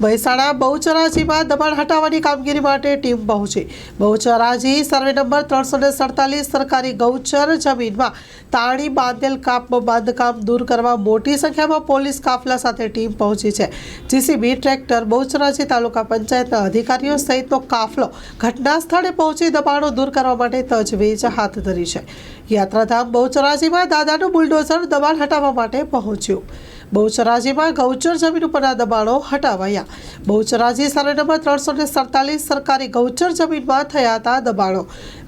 મહેસાણા બહુચરાજીમાં દબાણ હટાવવાની કામગીરી માટે ટીમ પહોંચી। બહુચરાજી સર્વે નંબર 347 સરકારી ગૌચર જમીનમાં તાણી બાંધેલ બાંધકામ દૂર કરવા મોટી સંખ્યામાં પોલીસ કાફલા સાથે ટીમ પહોંચી છે। જીસીબી, ટ્રેક્ટર, બહુચરાજી તાલુકા પંચાયતના અધિકારીઓ સહિતનો કાફલો ઘટના સ્થળે પહોંચી દબાણો દૂર કરવા માટે તજવીજ હાથ ધરી છે। યાત્રાધામ બહુચરાજીમાં દાદાનું બુલડોઝર દબાણ હટાવવા માટે પહોંચ્યું। બહુચરાજીમાં ગૌચર જમીન ઉપરના દબાણો હટાવાયા। બહુચરાજી સર્વે નંબર 347 સરકારી ગૌચર જમીનમાં થયા હતા દબાણો।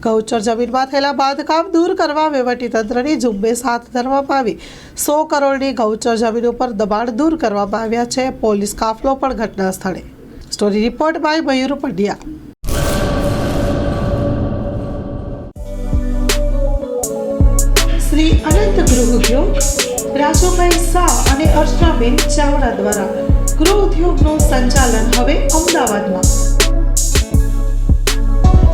ગૌચર જમીનમાં થયેલા બાંધકામ દૂર કરવા વહીવટીતંત્રની ઝુંબેશ હાથ ધરવામાં આવી। 100 કરોડની ગૌચર જમીન ઉપર દબાણ દૂર કરવામાં આવ્યા છે। પોલીસ કાફલો પણ ઘટના સ્થળે। સ્ટોરી રિપોર્ટ બાય મયુર પંડ્યા। શ્રી અનંત ગૃહ ઉદ્યોગ રાજુભાઈ શાહ અને અર્ચનાબેન ચાવડા દ્વારા ગૃહ ઉદ્યોગનું સંચાલન હવે અમદાવાદમાં।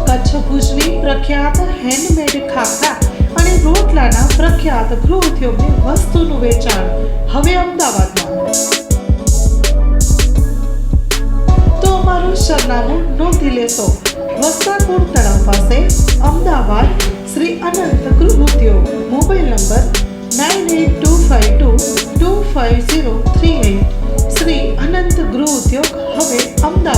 કચ્છ ભુજની પ્રખ્યાત હેન્ડમેડ ખાખરા અને રોટલાના પ્રખ્યાત ગૃહ ઉદ્યોગની વસ્તુનું વેચાણ હવે અમદાવાદમાં। તો અમારું સરનામું નોંધી લેશો। વસ્તારપુર તળાવ પાસે અમદાવાદ, શ્રી અનંત ગૃહ ઉદ્યોગ। Mobile number 9825225038। શ્રી અનંત ગૃહ ઉદ્યોગ હવે અમદાવાદ।